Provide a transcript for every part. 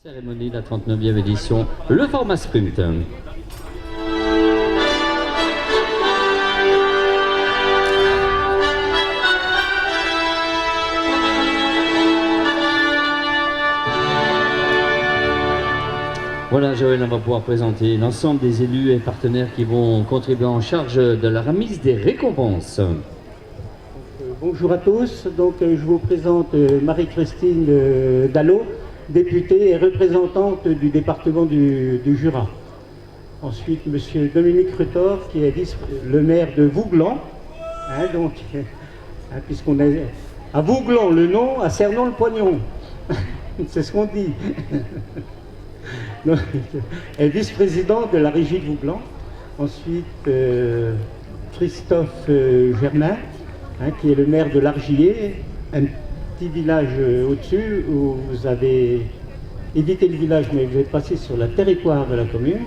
Cérémonie de la 39e édition, le format sprint. Voilà, Joël, on va pouvoir présenter l'ensemble des élus et partenaires qui vont contribuer en charge de la remise des récompenses. Bonjour à tous, donc je vous présente Marie-Christine Dallot, députée et représentante du département du Jura. Ensuite, monsieur Dominique Rutor, qui est le maire de Vouglan, puisqu'on est à Vouglan le nom, à Cernon le poignon, c'est ce qu'on dit. Elle est vice-présidente de la régie de Vouglan. Ensuite, Christophe Germain, qui est le maire de l'Argillier, un petit village au-dessus où vous avez évité le village, mais vous êtes passé sur le territoire de la commune.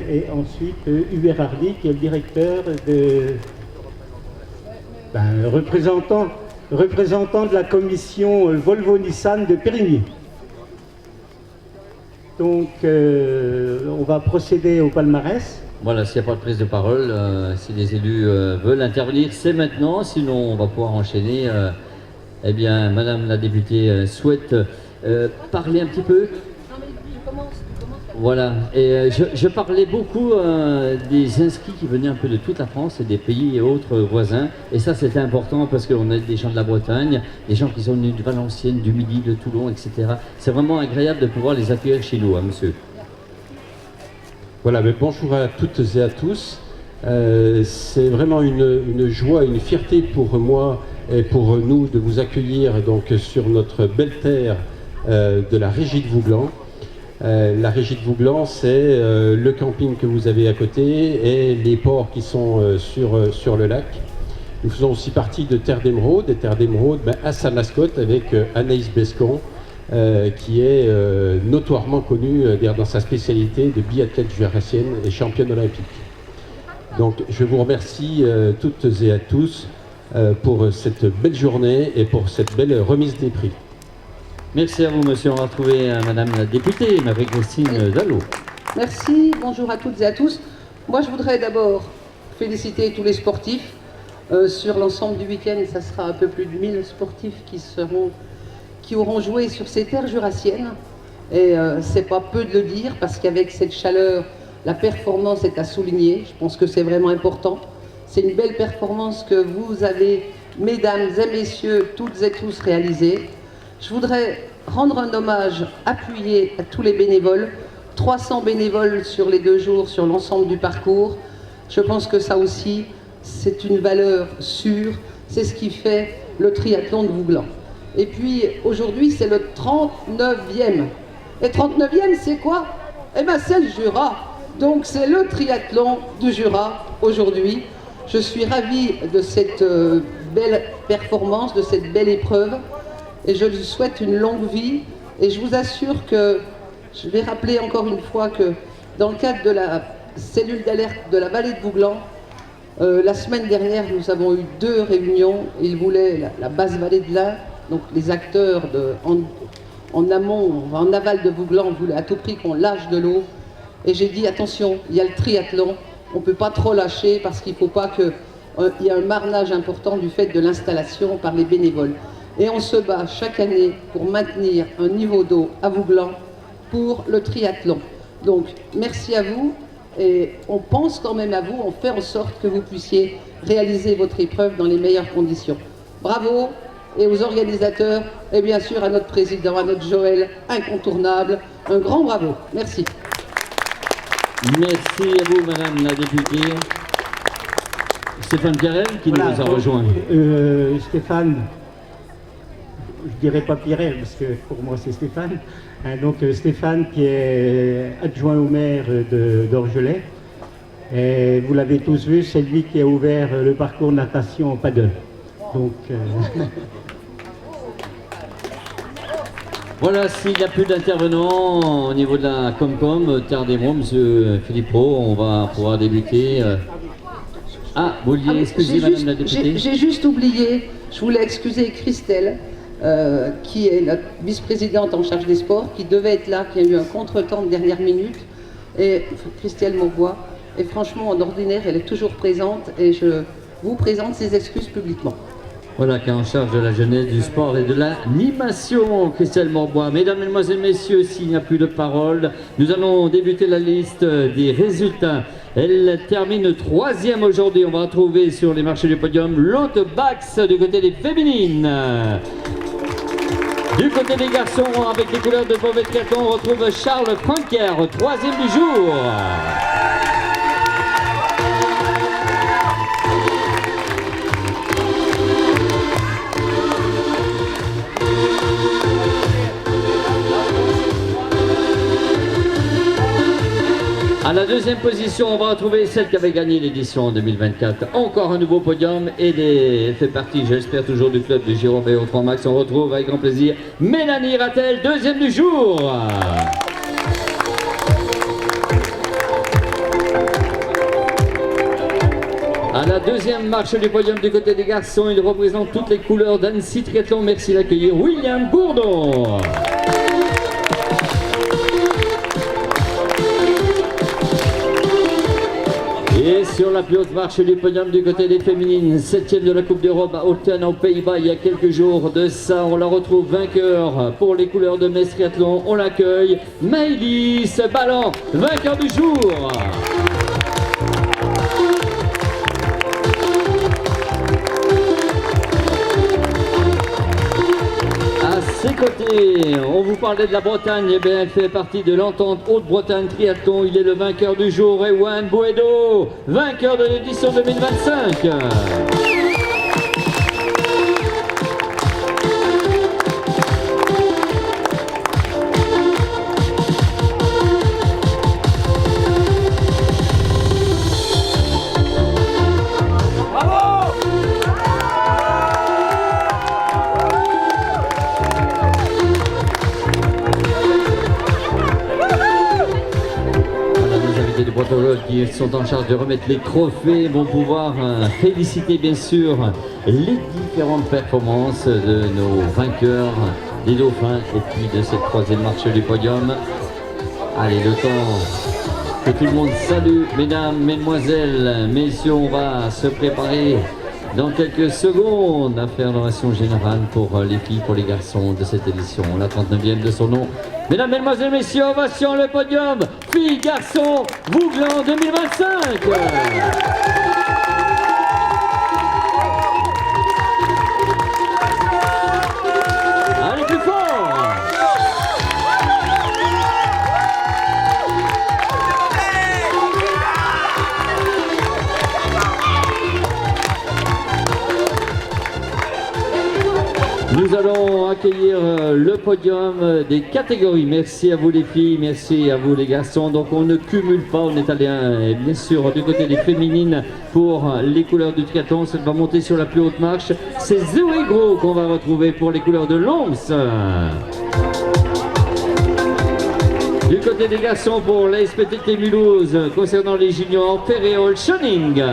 Et ensuite, Hubert Hardy, qui est le directeur représentant de la commission Volvo-Nissan de Périgny. Donc, on va procéder au palmarès. Voilà, s'il n'y a pas de prise de parole, si les élus veulent intervenir, c'est maintenant. Sinon, on va pouvoir enchaîner. Eh bien, Madame la députée souhaite parler un petit peu. Non, mais je commence. Voilà, et je parlais beaucoup des inscrits qui venaient un peu de toute la France et des pays et autres voisins. Et ça, c'était important parce qu'on a des gens de la Bretagne, des gens qui sont venus de Valenciennes, du Midi, de Toulon, etc. C'est vraiment agréable de pouvoir les accueillir chez nous, monsieur. Voilà, mais bonjour à toutes et à tous. C'est vraiment une joie, une fierté pour moi et pour nous de vous accueillir donc sur notre belle terre de la régie de Vouglan. La régie de Vouglan, c'est le camping que vous avez à côté et les ports qui sont sur le lac. Nous faisons aussi partie de Terre d'Émeraude, et Terre d'Émeraude à Saint-Mascotte avec Anaïs Bescon, qui est notoirement connue dans sa spécialité de biathlète jurassienne et championne olympique. Donc je vous remercie toutes et à tous pour cette belle journée et pour cette belle remise des prix. Merci à vous, monsieur. On va retrouver Madame la députée, Marie-Christine Dallot. Merci, bonjour à toutes et à tous. Moi, je voudrais d'abord féliciter tous les sportifs. Sur l'ensemble du week-end, ça sera un peu plus de 1000 sportifs qui auront joué sur ces terres jurassiennes. Et c'est pas peu de le dire, parce qu'avec cette chaleur, la performance est à souligner. Je pense que c'est vraiment important. C'est une belle performance que vous avez, mesdames et messieurs, toutes et tous réalisée. Je voudrais rendre un hommage appuyé à tous les bénévoles, 300 bénévoles sur les 2 jours, sur l'ensemble du parcours. Je pense que ça aussi, c'est une valeur sûre, c'est ce qui fait le triathlon de Vouglan. Et puis aujourd'hui, c'est le 39e. Et 39e, c'est quoi? Eh bien, c'est le Jura. Donc c'est le triathlon du Jura aujourd'hui. Je suis ravie de cette belle performance, de cette belle épreuve. Et je lui souhaite une longue vie. Et je vous assure que, je vais rappeler encore une fois que dans le cadre de la cellule d'alerte de la vallée de Vouglan, la semaine dernière, nous avons eu 2 réunions. Ils voulaient, la basse vallée de l'Ain, donc les acteurs en amont, en aval de Vouglan, voulaient à tout prix qu'on lâche de l'eau. Et j'ai dit, attention, il y a le triathlon, on ne peut pas trop lâcher parce qu'il ne faut pas qu'il y ait un marnage important du fait de l'installation par les bénévoles. Et on se bat chaque année pour maintenir un niveau d'eau à Vouglan pour le triathlon. Donc, merci à vous et on pense quand même à vous, on fait en sorte que vous puissiez réaliser votre épreuve dans les meilleures conditions. Bravo et aux organisateurs et bien sûr à notre président, à notre Joël, incontournable, un grand bravo. Merci. Merci à vous, Madame la députée. Stéphane Pierrel qui nous a rejoint. Stéphane, je dirais pas Pierrel parce que pour moi c'est Stéphane. Donc Stéphane qui est adjoint au maire d'Orgelet. Et vous l'avez tous vu, c'est lui qui a ouvert le parcours natation en paddle. Donc Voilà, s'il n'y a plus d'intervenants au niveau de la Comcom, Terre d'Émeraude, monsieur Philippe Pro, on va pouvoir débuter. Ah, vous vouliez excuser Madame la députée? J'ai juste oublié, je voulais excuser Christelle, qui est notre vice-présidente en charge des sports, qui devait être là, qui a eu un contretemps de dernière minute, et Christelle Maubois. Et franchement, en ordinaire, elle est toujours présente, et je vous présente ses excuses publiquement. Voilà, qui est en charge de la jeunesse, du sport et de l'animation, Christelle Morbois. Mesdames, Mesdemoiselles, Messieurs, s'il n'y a plus de parole, nous allons débuter la liste des résultats. Elle termine 3e aujourd'hui. On va retrouver sur les marchés du podium l'autre Bax du côté des féminines. Du côté des garçons, avec les couleurs de Beauvais Triathlon, on retrouve Charles Franker, 3e du jour. À la 2e position, on va retrouver celle qui avait gagné l'édition en 2024. Encore un nouveau podium et elle fait partie, j'espère, toujours du club de Giro BO 3 Max. On retrouve avec grand plaisir Mélanie Rattel, 2e du jour. À la 2e marche du podium du côté des garçons, il représente toutes les couleurs d'Annecy Triathlon. Merci d'accueillir William Bourdon. Et sur la plus haute marche du podium du côté des féminines, 7e de la Coupe d'Europe à Olten aux Pays-Bas il y a quelques jours de ça. On la retrouve vainqueur pour les couleurs de Metz Triathlon. On l'accueille, Maëlys Ballan, vainqueur du jour. À ses côtés, on vous parlait de la Bretagne, eh bien, elle fait partie de l'entente Haute-Bretagne Triathlon. Il est le vainqueur du jour, Ewan Boedo, vainqueur de l'édition 2025. Qui sont en charge de remettre les trophées vont pouvoir féliciter bien sûr les différentes performances de nos vainqueurs, des dauphins et puis de cette 3e marche du podium. Allez, le temps que tout le monde salue, mesdames, mesdemoiselles, messieurs, on va se préparer dans quelques secondes à faire l'oration générale pour les filles, pour les garçons de cette édition, la 39e de son nom. Mesdames, Mesdemoiselles, Messieurs, ovation le podium, filles, garçons, Vouglan 2025. Allez, plus fort. Nous allons accueillir le podium des catégories. Merci à vous les filles, merci à vous les garçons. Donc on ne cumule pas, on est allé bien sûr du côté des féminines pour les couleurs du triathlon. Ça va monter sur la plus haute marche. C'est Zoé Gros qu'on va retrouver pour les couleurs de l'Oms. Du côté des garçons pour la SPTT Mulhouse, concernant les juniors, Ferréol Schoning.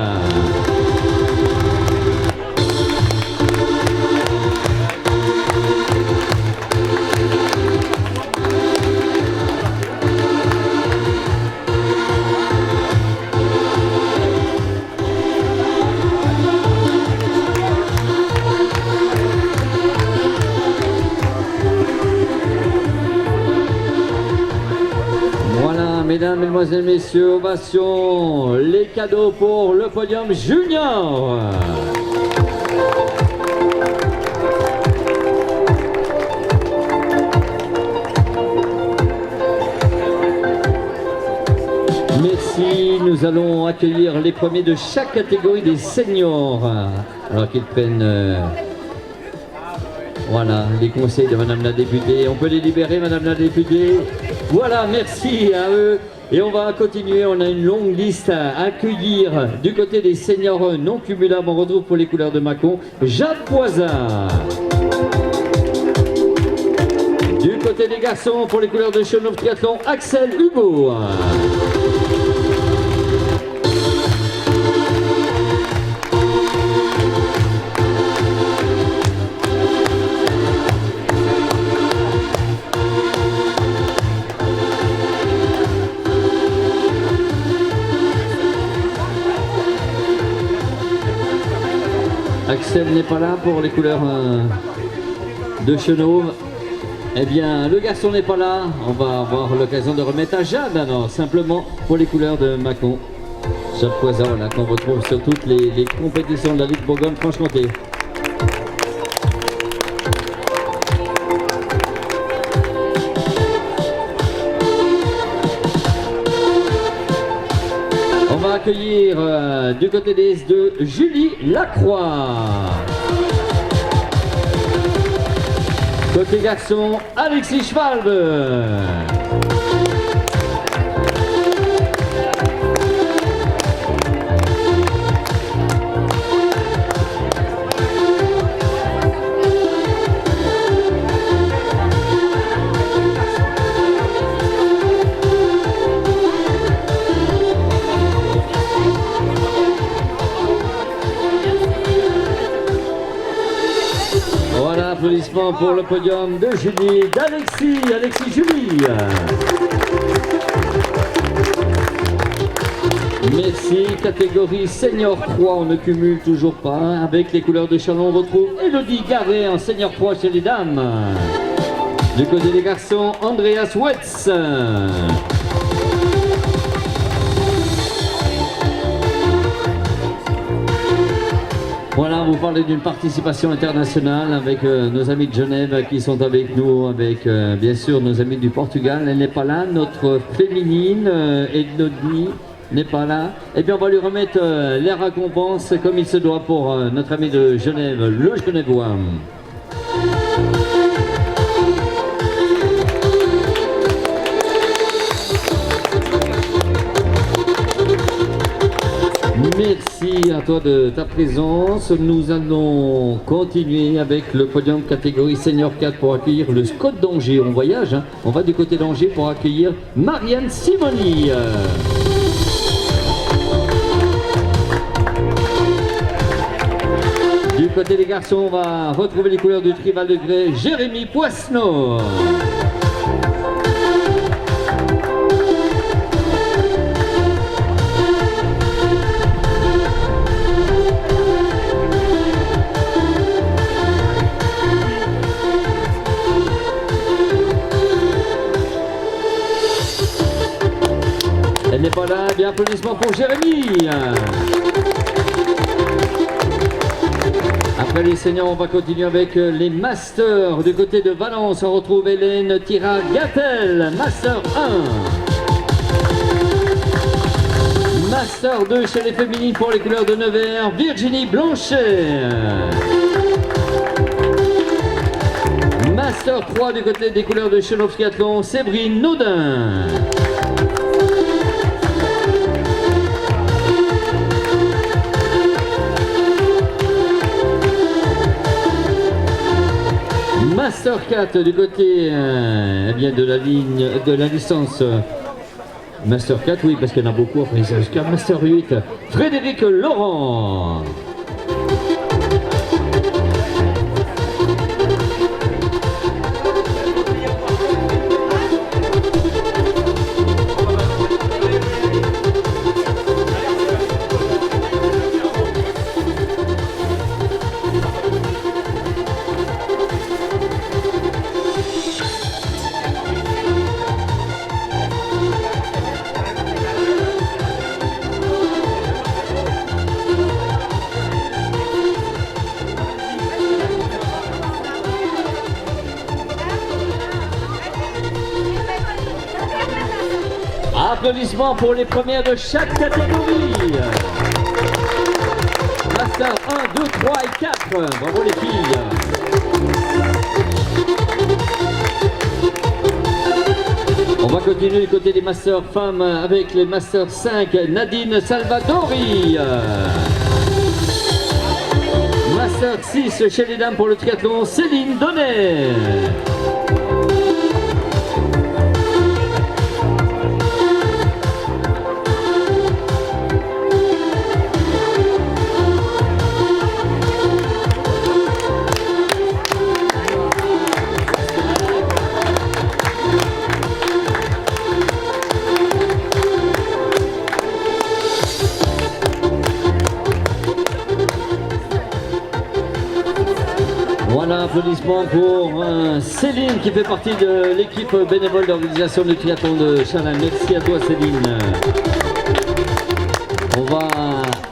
Mesdames, Mesdemoiselles, Messieurs, ovation, les cadeaux pour le podium junior. Merci, nous allons accueillir les premiers de chaque catégorie des seniors. Alors qu'ils prennent voilà, les conseils de Madame la députée. On peut les libérer, Madame la députée. Voilà, merci à eux. Et on va continuer, on a une longue liste à accueillir. Du côté des seniors non cumulables, on retrouve pour les couleurs de Mâcon, Jacques Poisat. Du côté des garçons, pour les couleurs de Chenauve Triathlon, Axel Hugo. Marcel n'est pas là pour les couleurs de Chenauve. Eh bien, le garçon n'est pas là. On va avoir l'occasion de remettre à Jade, alors, simplement pour les couleurs de Mâcon. Jade Poisin, voilà, qu'on retrouve sur toutes les compétitions de la Ligue Bourgogne-Franche-Comté. On va accueillir du côté des S2 Julie Lacroix. Côté garçon, Alexis Schwalbe. Voilà, applaudissements pour le podium de Julie, d'Alexis Julie. Merci, catégorie senior 3, on ne cumule toujours pas. Avec les couleurs de Chalon, on retrouve Elodie Garret en senior 3 chez les dames. Du côté des garçons, Andreas Wetz. Voilà, vous parlez d'une participation internationale avec nos amis de Genève qui sont avec nous, avec bien sûr nos amis du Portugal. Elle n'est pas là, notre féminine, Ednodni n'est pas là. Eh bien, on va lui remettre les récompenses comme il se doit pour notre ami de Genève, le Genevois. Merci à toi de ta présence. Nous allons continuer avec le podium catégorie senior 4 pour accueillir le Scott d'Angers. On voyage, hein. On va du côté d'Angers pour accueillir Marianne Simoni. Du côté des garçons, on va retrouver les couleurs du Trival de Grès, Jérémy Poisneau. Elle n'est pas là, bien applaudissements pour Jérémy. Après les seniors, on va continuer avec les masters. Du côté de Valence, on retrouve Hélène Tira-Gattel, master 1. Master 2 chez les féminines pour les couleurs de Nevers, Virginie Blanchet. Master 3 du côté des couleurs de Chenauve-Skiathlon, Séverine Naudin. Master 4 du côté eh bien de la ligne de la licence Master 4, oui, parce qu'il y en a beaucoup après ça, jusqu'à Master 8, Frédéric Laurent. Applaudissements pour les premières de chaque catégorie. Master 1, 2, 3 et 4. Bravo les filles. On va continuer du côté des Masters femmes avec les Masters 5, Nadine Salvadori. Master 6 chez les dames pour le triathlon, Céline Donnet. Voilà, applaudissements pour Céline qui fait partie de l'équipe bénévole d'organisation du triathlon de Chalin. Merci à toi Céline. On va,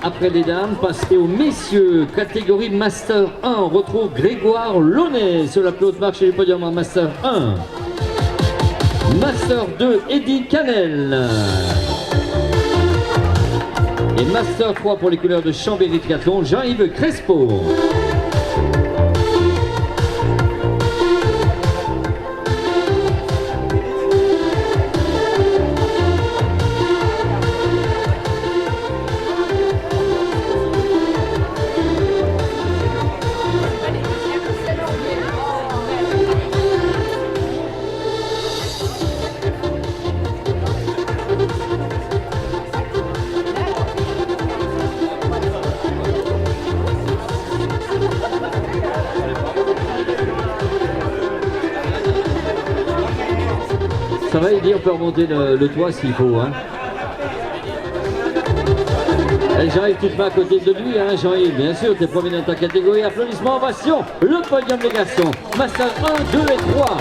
après les dames, passer aux messieurs. Catégorie Master 1, on retrouve Grégoire Launay sur la plus haute marche du podium en Master 1. Master 2, Eddy Canel. Et Master 3 pour les couleurs de Chambéry Triathlon, Jean-Yves Crespo. Ça va, Eddy, on peut remonter le toit s'il faut. Hein. Et Jean-Yves, tu te mets à côté de lui, hein, Jean-Yves, bien sûr, t'es premier dans ta catégorie. Applaudissements, ovation, le podium des garçons. Master 1, 2 et 3.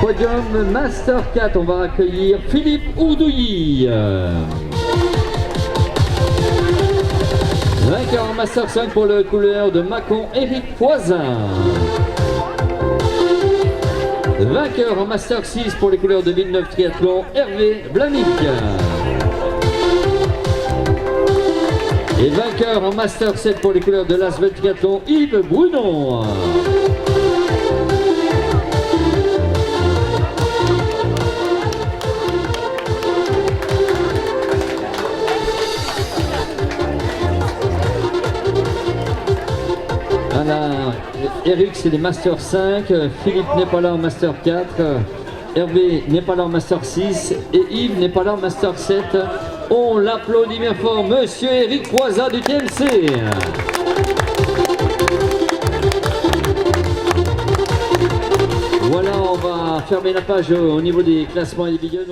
Podium Master 4, on va accueillir Philippe Ourdouilly. Vainqueur en Master 5 pour le couleur de Mâcon, Éric Poisin. Vainqueur en Master 6 pour les couleurs de Villeneuve Triathlon, Hervé Blamic. Et vainqueur en Master 7 pour les couleurs de l'Asvel Triathlon, Yves Brunon. Voilà, Eric c'est des Master 5, Philippe n'est pas là en Master 4, Hervé n'est pas là en Master 6 et Yves n'est pas là en Master 7. On l'applaudit bien fort, Monsieur Éric Croizat du TMC. Voilà, on va fermer la page au niveau des classements individuels.